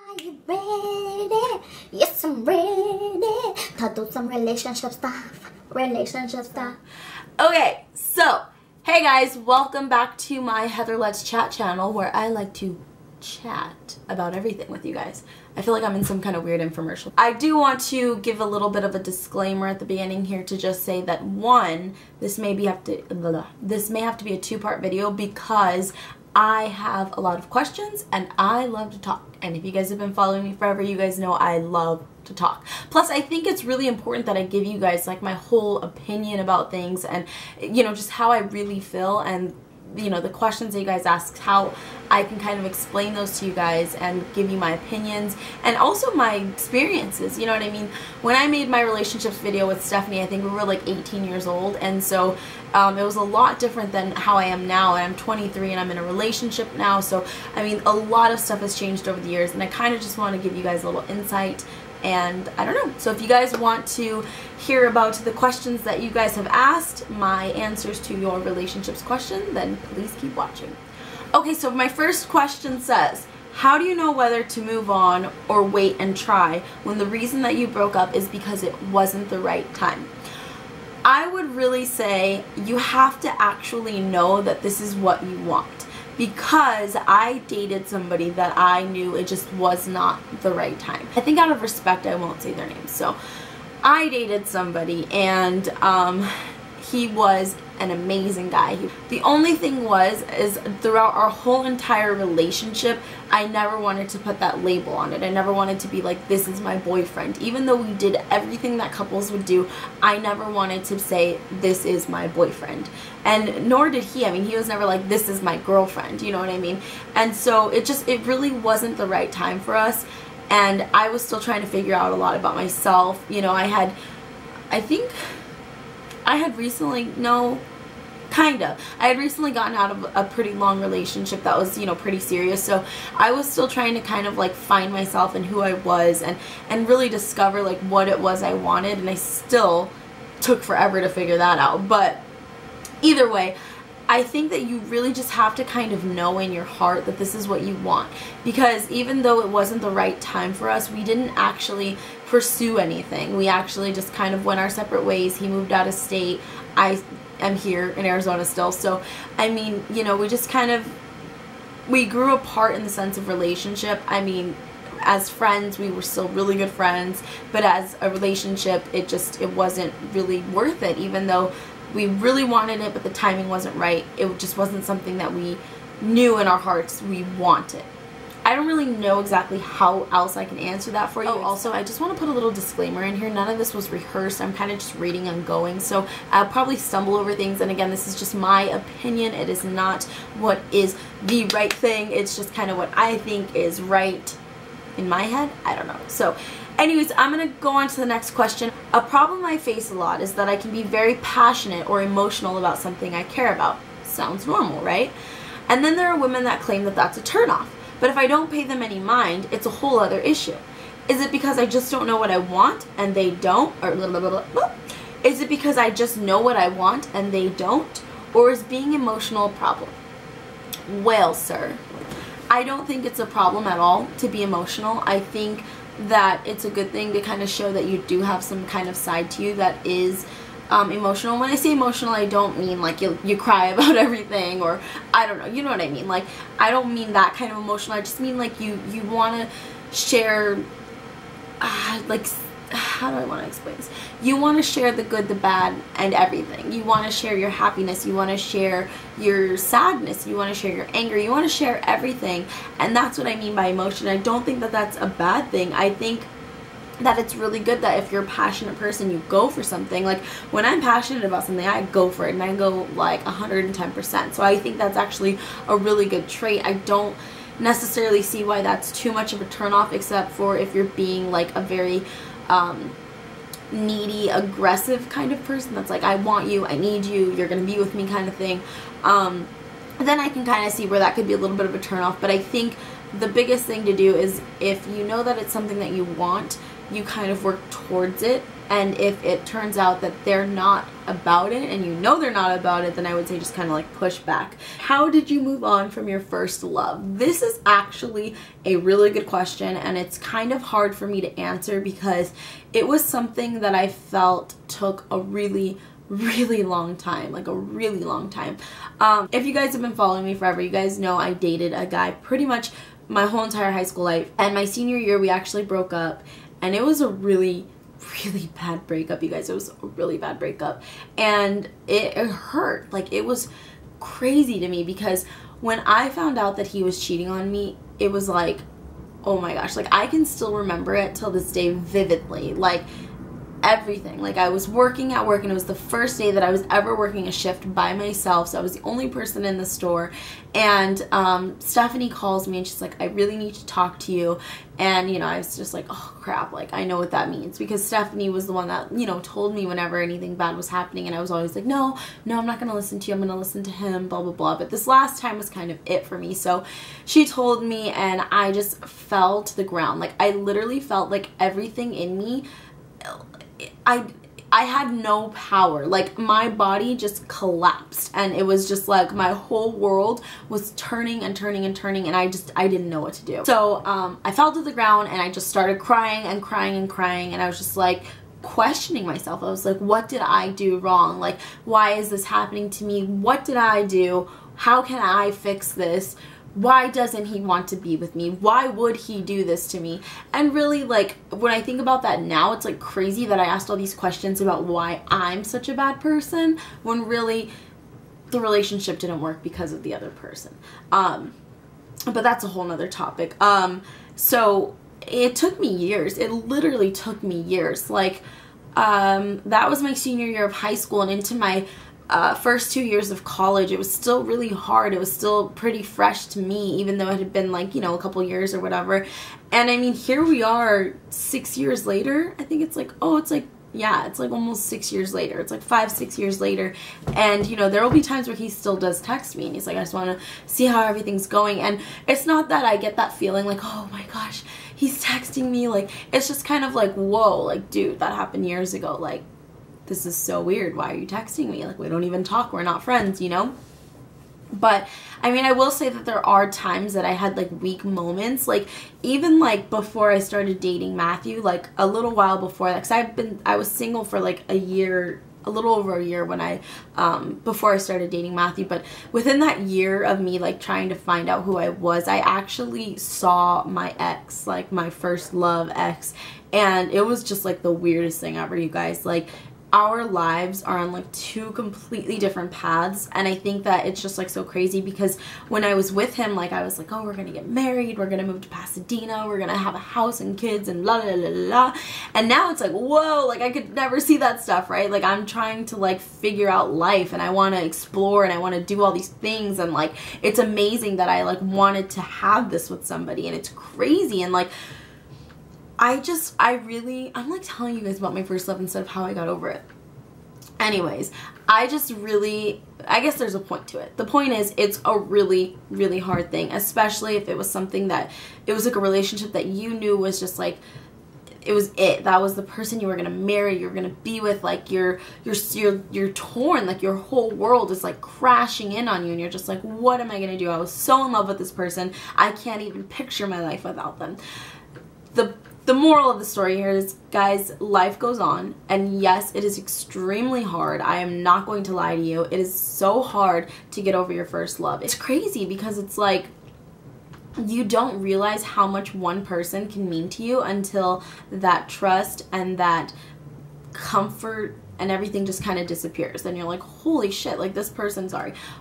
Are you ready? Yes, I'm ready to do some relationship stuff. Okay, so, hey guys, welcome back to my Heather Let's Chat channel where I like to chat about everything with you guys. I feel like I'm in some kind of weird infomercial. I do want to give a little bit of a disclaimer at the beginning here to just say that one, this may have to be a two-part video because I have a lot of questions and I love to talk. And if you guys have been following me forever, you guys know I love to talk. Plus, I think it's really important that I give you guys like my whole opinion about things and, you know, just how I really feel and, you know, the questions that you guys ask, how I can kind of explain those to you guys and give you my opinions and also my experiences, you know what I mean? When I made my relationships video with Stephanie, I think we were like 18 years old, and so it was a lot different than how I am now, and I'm 23 and I'm in a relationship now, so I mean a lot of stuff has changed over the years, and I kind of just want to give you guys a little insight. And I don't know, so if you guys want to hear about the questions that you guys have asked, my answers to your relationships question, then please keep watching. Okay, so my first question says, how do you know whether to move on or wait and try when the reason that you broke up is because it wasn't the right time? I would really say you have to actually know that this is what you want. Because I dated somebody that I knew it just was not the right time. I think out of respect I won't say their names. So I dated somebody and he was an amazing guy. The only thing is throughout our whole entire relationship, I never wanted to put that label on it. I never wanted to be like, this is my boyfriend. Even though we did everything that couples would do, I never wanted to say, this is my boyfriend. And nor did he. I mean, he was never like, this is my girlfriend, you know what I mean? And so it really wasn't the right time for us. And I was still trying to figure out a lot about myself. You know, I had recently gotten out of a pretty long relationship that was, you know, pretty serious. So I was still trying to kind of like find myself and who I was and really discover like what it was I wanted. And I still took forever to figure that out. But either way, I think that you really just have to kind of know in your heart that this is what you want. Because even though it wasn't the right time for us, we didn't actually pursue anything. We actually just kind of went our separate ways. He moved out of state. I am here in Arizona still. So, I mean, you know, we grew apart in the sense of relationship. I mean, as friends, we were still really good friends. But as a relationship, it wasn't really worth it, even though we really wanted it, but the timing wasn't right. It just wasn't something that we knew in our hearts we wanted. I don't really know exactly how else I can answer that for you. Oh, also, I just want to put a little disclaimer in here. None of this was rehearsed. I'm kind of just reading and going, so I'll probably stumble over things. And again, this is just my opinion. It is not what is the right thing. It's just kind of what I think is right in my head. I don't know. So anyways, I'm going to go on to the next question. A problem I face a lot is that I can be very passionate or emotional about something I care about. Sounds normal, right? And then there are women that claim that that's a turnoff. But if I don't pay them any mind, it's a whole other issue. Is it because I just don't know what I want and they don't? Or is it because I just know what I want and they don't? Or is being emotional a problem? Well, sir, I don't think it's a problem at all to be emotional. I think that it's a good thing to kind of show that you do have some kind of side to you that is emotional. When I say emotional, I don't mean like you cry about everything, or I don't know, you know what I mean. Like, I don't mean that kind of emotional. I just mean like you want to share, like, how do I want to explain this? You want to share the good, the bad, and everything. You want to share your happiness. You want to share your sadness. You want to share your anger. You want to share everything. And that's what I mean by emotion. I don't think that that's a bad thing. I think that it's really good that if you're a passionate person, you go for something. Like, when I'm passionate about something, I go for it, and I go like 110%. So I think that's actually a really good trait. I don't necessarily see why that's too much of a turnoff, except for if you're being like a very needy, aggressive kind of person that's like, I want you, I need you, you're gonna be with me kind of thing. Then I can kind of see where that could be a little bit of a turnoff. But I think the biggest thing to do is, if you know that it's something that you want, you kind of work towards it. And if it turns out that they're not about it, and you know they're not about it, then I would say just kind of like push back. How did you move on from your first love? This is actually a really good question, and it's kind of hard for me to answer because it was something that I felt took a really long time, like a really long time. If you guys have been following me forever, you guys know I dated a guy pretty much my whole entire high school life, and my senior year we actually broke up, and it was a really bad breakup, you guys. It was a really bad breakup, and it hurt. Like, it was crazy to me because when I found out that he was cheating on me, it was like, oh my gosh, like I can still remember it till this day vividly, like everything. Like, I was working at work, and it was the first day that I was ever working a shift by myself, so I was the only person in the store, and Stephanie calls me and she's like, I really need to talk to you. And you know, I was just like, oh crap, like I know what that means, because Stephanie was the one that, you know, told me whenever anything bad was happening, and I was always like, no, I'm not gonna listen to you, I'm gonna listen to him, blah blah blah. But this last time was kind of it for me. So she told me, and I just fell to the ground. Like, I literally felt like everything in me, I had no power. Like, my body just collapsed, and it was just like my whole world was turning and turning and turning, and I didn't know what to do. So I fell to the ground, and I just started crying and crying and crying, and I was just like questioning myself. I was like, what did I do wrong? Like, why is this happening to me? What did I do? How can I fix this? Why doesn't he want to be with me? Why would he do this to me? And really, like, when I think about that now, it's like crazy that I asked all these questions about why I'm such a bad person, when really the relationship didn't work because of the other person. But that's a whole nother topic. So it took me years. It literally took me years. Like, that was my senior year of high school, and into my first 2 years of college, it was still really hard. It was still pretty fresh to me, even though it had been like, you know, a couple years or whatever. And I mean, here we are 6 years later. I think it's like, oh, it's like, yeah, it's like almost 6 years later. It's like 5-6 years later. And, you know, there will be times where he still does text me, and he's like, I just want to see how everything's going. And it's not that I get that feeling like, oh my gosh, he's texting me. Like, it's just kind of like, whoa, like, dude, that happened years ago. Like, this is so weird. Why are you texting me? Like, we don't even talk. We're not friends, you know? But I mean, I will say that there are times that I had like weak moments, like even like before I started dating Matthew, like a little while before that, because I was single for like a year, a little over a year when before I started dating Matthew. But within that year of me like trying to find out who I was, I actually saw my ex, like my first love ex, and it was just like the weirdest thing ever, you guys. Like, our lives are on like two completely different paths, and I think that it's just like so crazy because when I was with him, like I was like, oh, we're gonna get married, we're gonna move to Pasadena, we're gonna have a house and kids and la la la la, and now it's like, whoa, like I could never see that stuff, right? Like, I'm trying to like figure out life, and I want to explore, and I want to do all these things, and like it's amazing that I like wanted to have this with somebody, and it's crazy. And like I'm like telling you guys about my first love instead of how I got over it. Anyways, I guess there's a point to it. The point is, it's a really hard thing, especially if it was something that, it was like a relationship that you knew was just like, that was the person you were gonna marry, you were gonna be with, like you're torn, like your whole world is like crashing in on you, and you're just like, what am I gonna do? I was so in love with this person, I can't even picture my life without them. The moral of the story here is, guys, life goes on, and yes, it is extremely hard. I am not going to lie to you. It is so hard to get over your first love. It's crazy because it's like, you don't realize how much one person can mean to you until that trust and that comfort and everything just kind of disappears. Then you're like, holy shit, like this person,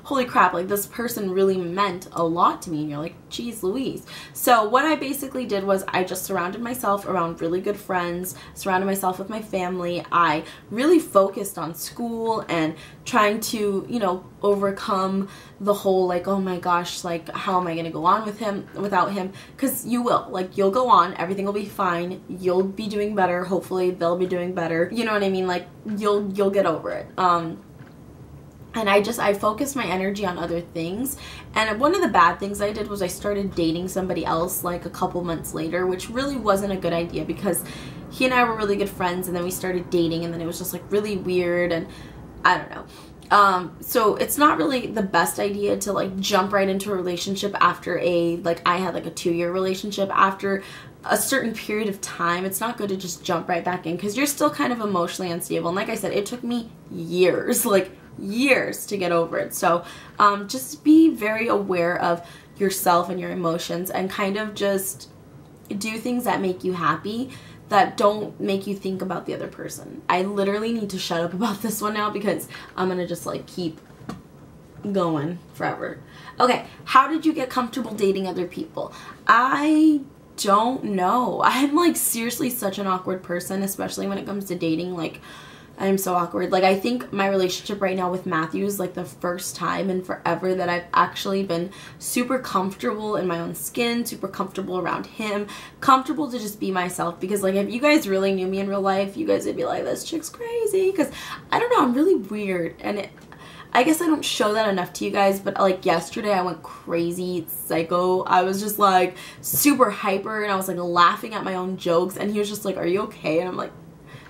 holy crap, like this person really meant a lot to me. And you're like, geez Louise. So what I basically did was I just surrounded myself around really good friends, surrounded myself with my family. I really focused on school and trying to, you know, overcome the whole like, oh my gosh, like how am I gonna go on without him? Because you will, like, you'll go on, everything will be fine, you'll be doing better, hopefully they'll be doing better, you know what I mean? Like, you'll get over it. And I focused my energy on other things. And one of the bad things I did was I started dating somebody else like a couple months later, which really wasn't a good idea because he and I were really good friends, and then we started dating, and then it was just like really weird, and I don't know. So it's not really the best idea to like jump right into a relationship after I had like a 2-year relationship. After a certain period of time, it's not good to just jump right back in because you're still kind of emotionally unstable. And like I said, it took me years, like years to get over it. So just be very aware of yourself and your emotions, and kind of just do things that make you happy, that don't make you think about the other person. I literally need to shut up about this one now because I'm gonna just like keep going forever. Okay, how did you get comfortable dating other people? I don't know. I'm like seriously such an awkward person, especially when it comes to dating. Like, I'm so awkward. Like, I think my relationship right now with Matthew is like the first time in forever that I've actually been super comfortable in my own skin, super comfortable around him, comfortable to just be myself. Because like, if you guys really knew me in real life, you guys would be like, this chick's crazy. Because I don't know, I'm really weird, and I guess I don't show that enough to you guys, but like yesterday I went crazy psycho. I was just like super hyper, and I was like laughing at my own jokes, and he was just like, are you okay? And I'm like,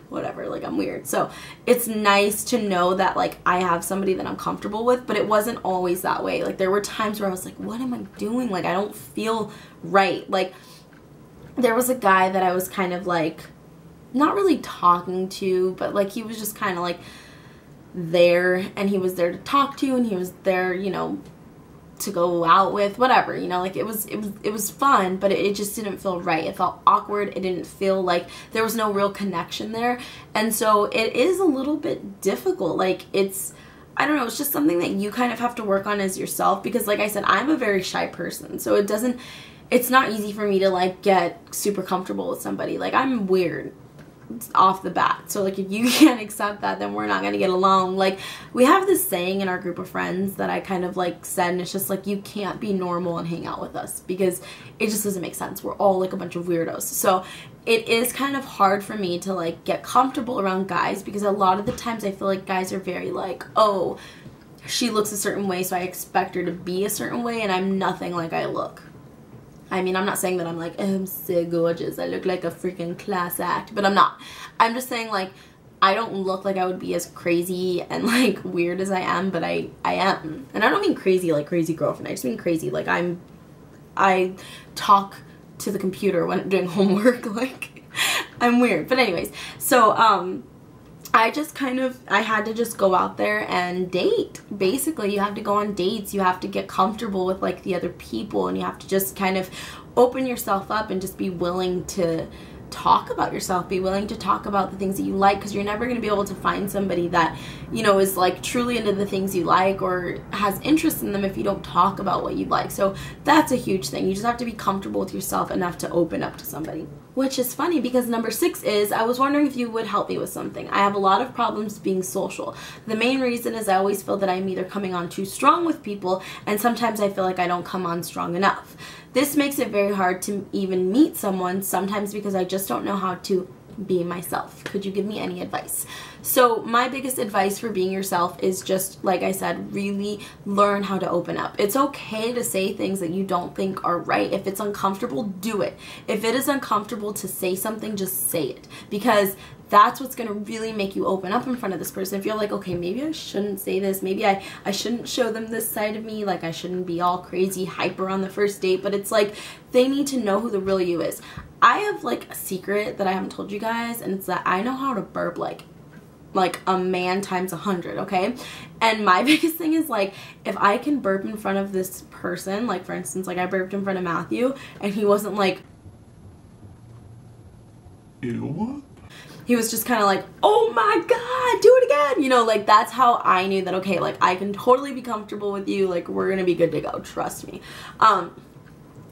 whatever, like I'm weird. So it's nice to know that like I have somebody that I'm comfortable with, but it wasn't always that way. Like there were times where I was like, what am I doing? Like I don't feel right. Like there was a guy that I was kind of like not really talking to, but like he was just kind of like there, and he was there to talk to, and he was there, you know, to go out with, whatever, you know, like it was fun, but it just didn't feel right. It felt awkward. It didn't feel like there was no real connection there. And so it is a little bit difficult. Like I don't know, it's just something that you kind of have to work on as yourself, because like I said, I'm a very shy person. So it's not easy for me to like get super comfortable with somebody. Like I'm weird off the bat. So like if you can't accept that, then we're not gonna get along. Like we have this saying in our group of friends that I kind of like said, and it's just like, you can't be normal and hang out with us because it just doesn't make sense. We're all like a bunch of weirdos. So it is kind of hard for me to like get comfortable around guys, because a lot of the times I feel like guys are very like, oh, she looks a certain way, so I expect her to be a certain way, and I'm nothing like I look. I mean, I'm not saying that I'm like, oh, I'm so gorgeous, I look like a freaking class act, but I'm not. I'm just saying like, I don't look like I would be as crazy and like weird as I am, but I am. And I don't mean crazy like crazy girlfriend, I just mean crazy like I talk to the computer when I'm doing homework, like I'm weird. But anyways, so I had to just go out there and date. Basically, you have to go on dates. You have to get comfortable with like the other people, and you have to just kind of open yourself up and just be willing to talk about yourself, be willing to talk about the things that you like, because you're never going to be able to find somebody that, you know, is like truly into the things you like or has interest in them if you don't talk about what you like. So that's a huge thing. You just have to be comfortable with yourself enough to open up to somebody. Which is funny because number 6 is, I was wondering if you would help me with something. I have a lot of problems being social. The main reason is I always feel that I'm either coming on too strong with people, and sometimes I feel like I don't come on strong enough. This makes it very hard to even meet someone, sometimes because I just don't know how to be myself. Could you give me any advice? So my biggest advice for being yourself is just, like I said, really learn how to open up. It's okay to say things that you don't think are right. If it's uncomfortable, do it. If it is uncomfortable to say something, just say it, because that's what's going to really make you open up in front of this person. If you're like, okay, maybe I shouldn't say this, maybe I shouldn't show them this side of me, like I shouldn't be all crazy hyper on the first date, but it's like they need to know who the real you is. I have like a secret that I haven't told you guys, and it's that I know how to burp like a man times 100, okay? And my biggest thing is like, if I can burp in front of this person, like for instance, like I burped in front of Matthew, and he wasn't like, ew. He was just kind of like, oh my god, do it again, you know, like that's how I knew that, okay, like I can totally be comfortable with you, like we're gonna be good to go, trust me.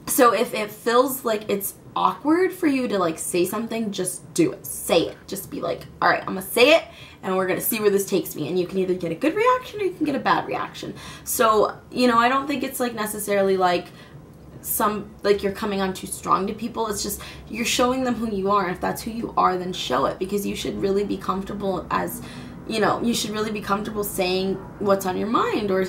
So if it feels like it's awkward for you to like say something, just do it. Say it. Just be like, all right, I'm gonna say it, and we're gonna see where this takes me. And you can either get a good reaction or you can get a bad reaction. So, you know, I don't think it's like necessarily like you're coming on too strong to people. It's just you're showing them who you are, and if that's who you are, then show it, because you should really be comfortable as you know, you should really be comfortable saying what's on your mind or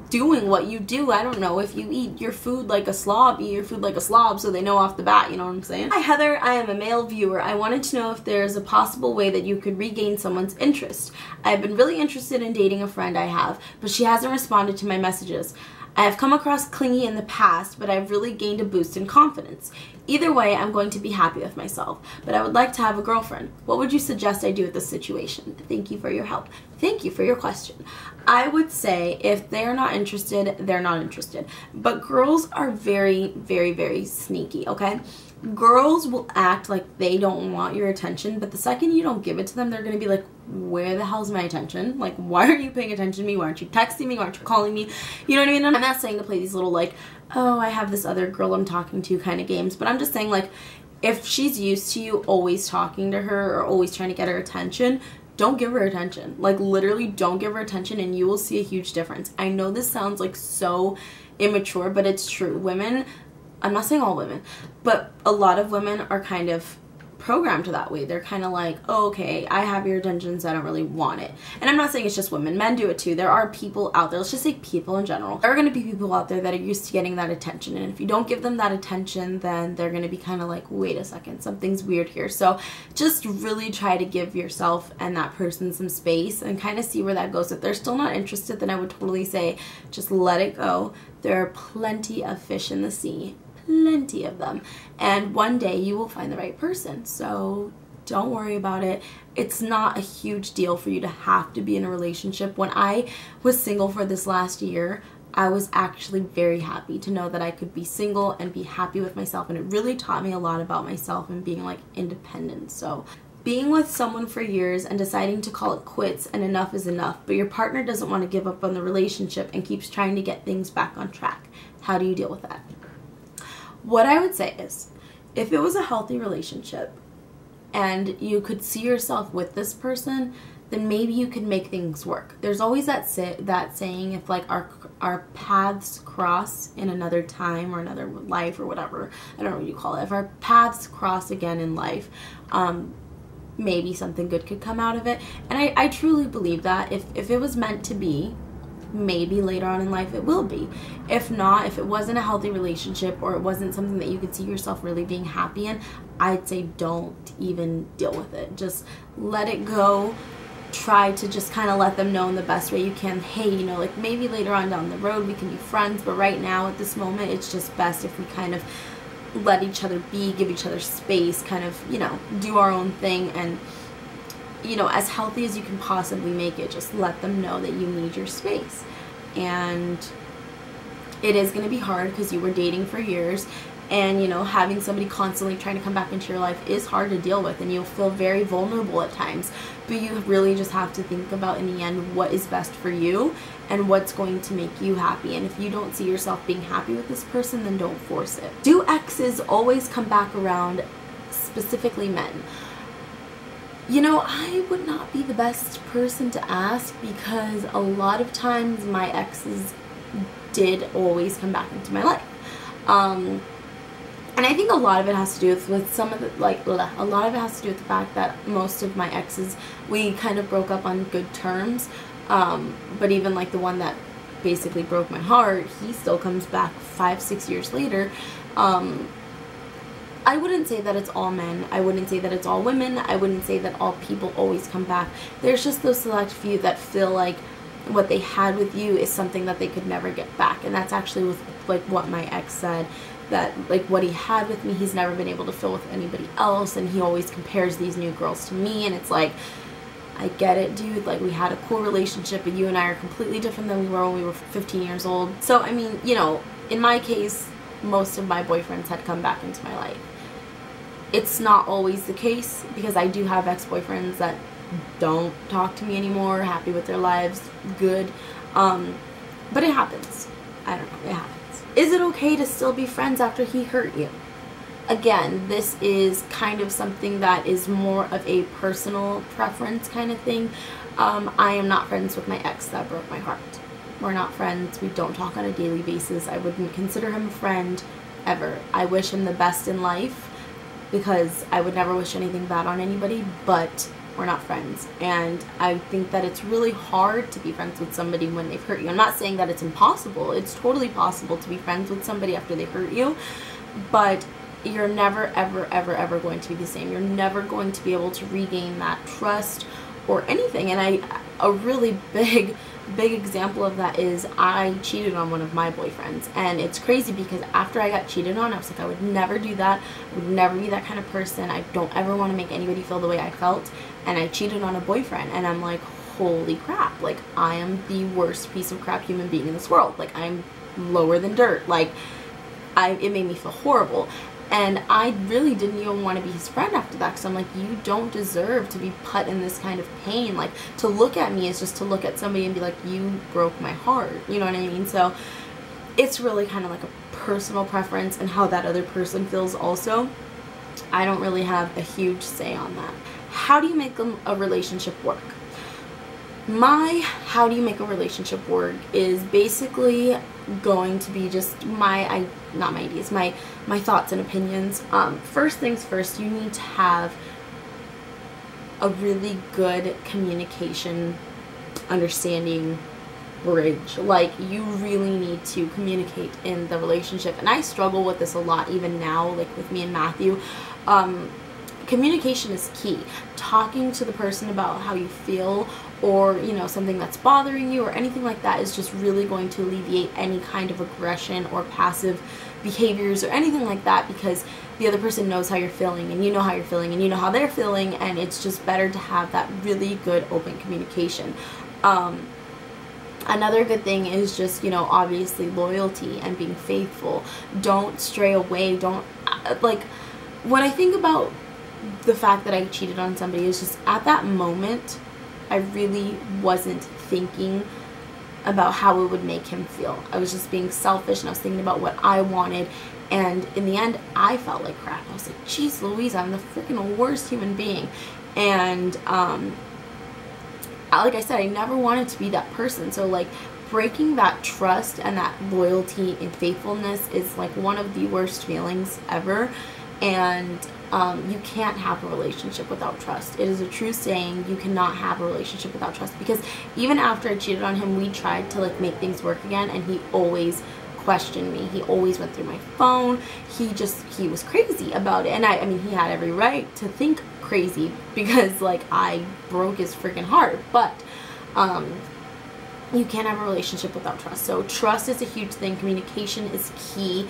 doing what you do. I don't know, if you eat your food like a slob, eat your food like a slob, so they know off the bat, you know what I'm saying? Hi Heather, I am a male viewer. I wanted to know if there's a possible way that you could regain someone's interest. I've been really interested in dating a friend I have, but she hasn't responded to my messages. I have come across clingy in the past, but I've really gained a boost in confidence. Either way, I'm going to be happy with myself, but I would like to have a girlfriend. What would you suggest I do with this situation? Thank you for your help. Thank you for your question. I would say if they're not interested, they're not interested. But girls are very, very, very sneaky, okay? Girls will act like they don't want your attention, but the second you don't give it to them, they're going to be like, where the hell's my attention? Like, why are you paying attention to me? Why aren't you texting me? Why aren't you calling me? You know what I mean? I'm not saying to play these little like, oh, I have this other girl I'm talking to kind of games, but I'm just saying, like, if she's used to you always talking to her or always trying to get her attention, don't give her attention. Like, literally don't give her attention and you will see a huge difference. I know this sounds like so immature, but it's true. Women, I'm not saying all women, but a lot of women are kind of programmed to that way. They're kind of like, oh, okay, I have your attention, so I don't really want it. And I'm not saying it's just women. Men do it too. There are people out there, let's just say people in general. There are going to be people out there that are used to getting that attention. And if you don't give them that attention, then they're going to be kind of like, wait a second, something's weird here. So just really try to give yourself and that person some space and kind of see where that goes. If they're still not interested, then I would totally say just let it go. There are plenty of fish in the sea. Plenty of them, and one day you will find the right person, so don't worry about it. It's not a huge deal for you to have to be in a relationship. When I was single for this last year, I was actually very happy to know that I could be single and be happy with myself, and it really taught me a lot about myself and being like independent. So being with someone for years and deciding to call it quits and enough is enough, but your partner doesn't want to give up on the relationship and keeps trying to get things back on track. How do you deal with that? What I would say is, if it was a healthy relationship and you could see yourself with this person, then maybe you could make things work. There's always that saying, if like our paths cross in another time or another life or whatever, I don't know what you call it, if our paths cross again in life, maybe something good could come out of it. And I truly believe that if it was meant to be, maybe later on in life it will be. If not, if it wasn't a healthy relationship or it wasn't something that you could see yourself really being happy in, I'd say don't even deal with it. Just let it go. Try to just kind of let them know in the best way you can, hey, you know, like maybe later on down the road we can be friends, but right now at this moment it's just best if we kind of let each other be, give each other space, kind of, you know, do our own thing, and you know, as healthy as you can possibly make it. Just let them know that you need your space. And it is going to be hard because you were dating for years, and you know, having somebody constantly trying to come back into your life is hard to deal with, and you'll feel very vulnerable at times. But you really just have to think about, in the end, what is best for you and what's going to make you happy. And if you don't see yourself being happy with this person, then don't force it. Do exes always come back around, specifically men? You know, I would not be the best person to ask, because a lot of times my exes did always come back into my life. And I think a lot of it has to do with some of the, like, a lot of it has to do with the fact that most of my exes, we kind of broke up on good terms. But even like the one that basically broke my heart, he still comes back 5-6 years later. I wouldn't say that it's all men. I wouldn't say that it's all women. I wouldn't say that all people always come back. There's just those select few that feel like what they had with you is something that they could never get back. And that's actually with like what my ex said, that like what he had with me, he's never been able to fill with anybody else. And he always compares these new girls to me. And it's like, I get it, dude. Like, we had a cool relationship, but you and I are completely different than we were when we were 15 years old. So, I mean, you know, in my case, most of my boyfriends had come back into my life. It's not always the case, because I do have ex-boyfriends that don't talk to me anymore, happy with their lives, good. But it happens. I don't know, it happens. Is it okay to still be friends after he hurt you? Again, this is kind of something that is more of a personal preference kind of thing. I am not friends with my ex that broke my heart. We're not friends. We don't talk on a daily basis. I wouldn't consider him a friend ever. I wish him the best in life, because I would never wish anything bad on anybody, but we're not friends. And I think that it's really hard to be friends with somebody when they've hurt you. I'm not saying that it's impossible. It's totally possible to be friends with somebody after they hurt you, but you're never, ever, ever, ever going to be the same. You're never going to be able to regain that trust or anything. And a really big example of that is I cheated on one of my boyfriends. And it's crazy because after I got cheated on, I was like, I would never do that. I would never be that kind of person. I don't ever want to make anybody feel the way I felt. And I cheated on a boyfriend, and I'm like, holy crap, like, I am the worst piece of crap human being in this world. Like, I'm lower than dirt. Like, it made me feel horrible. And I really didn't even want to be his friend after that, because I'm like, you don't deserve to be put in this kind of pain. Like, to look at me is just to look at somebody and be like, you broke my heart. You know what I mean? So it's really kind of like a personal preference and how that other person feels also. I don't really have a huge say on that. How do you make a relationship work? My how do you make a relationship work is basically going to be just my thoughts and opinions. First things first, you need to have a really good communication, understanding bridge. Like, you really need to communicate in the relationship, and I struggle with this a lot even now, like with me and Matthew. Communication is key. Talking to the person about how you feel, or, you know, something that's bothering you or anything like that, is just really going to alleviate any kind of aggression or passive behaviors or anything like that, because the other person knows how you're feeling, and you know how you're feeling, and you know how they're feeling, and it's just better to have that really good open communication. Another good thing is just, you know, obviously loyalty and being faithful. Don't stray away. Don't, like, when I think about the fact that I cheated on somebody, is just at that moment I really wasn't thinking about how it would make him feel. I was just being selfish, and I was thinking about what I wanted, and in the end I felt like crap. I was like, geez Louise, I'm the freaking worst human being. And like I said, I never wanted to be that person. So, like, breaking that trust and that loyalty and faithfulness is like one of the worst feelings ever. And you can't have a relationship without trust. It is a true saying, you cannot have a relationship without trust, because even after I cheated on him, we tried to, like, make things work again, and he always questioned me. He always went through my phone. He was crazy about it. And I mean, he had every right to think crazy, because, like, I broke his freaking heart. But you can't have a relationship without trust. So trust is a huge thing. Communication is key.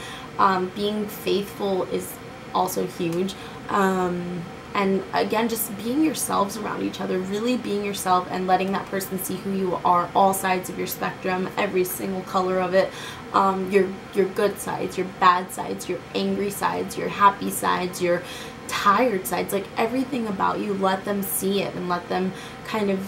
Being faithful is also huge. And again, just being yourselves around each other, really being yourself, and letting that person see who you are, all sides of your spectrum, every single color of it, your good sides, your bad sides, your angry sides, your happy sides, your tired sides, like, everything about you. Let them see it, and let them kind of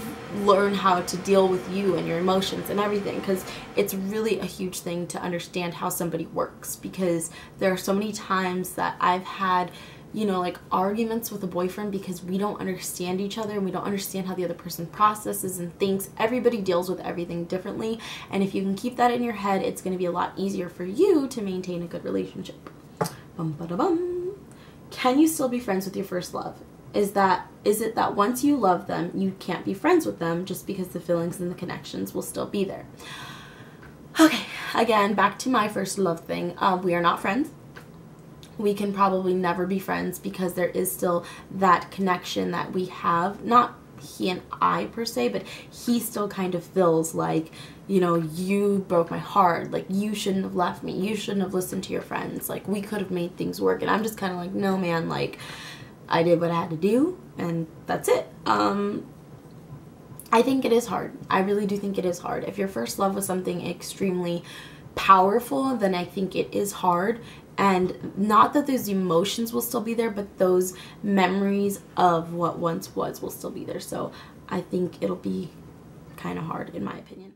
learn how to deal with you and your emotions and everything, because it's really a huge thing to understand how somebody works. Because there are so many times that I've had, you know, like, arguments with a boyfriend because we don't understand each other, and we don't understand how the other person processes and thinks. Everybody deals with everything differently, and if you can keep that in your head, it's going to be a lot easier for you to maintain a good relationship. Bum, ba, da, bum. Can you still be friends with your first love? Is it that once you love them, you can't be friends with them just because the feelings and the connections will still be there? Okay, again, back to my first love thing. We are not friends. We can probably never be friends, because there is still that connection that we have. Not he and I per se, but he still kind of feels like, you know, you broke my heart. Like, you shouldn't have left me. You shouldn't have listened to your friends. Like, we could have made things work. And I'm just kind of like, no, man, like, I did what I had to do, and that's it. I think it is hard. I really do think it is hard. If your first love was something extremely powerful, then I think it is hard. And not that those emotions will still be there, but those memories of what once was will still be there. So I think it'll be kind of hard, in my opinion.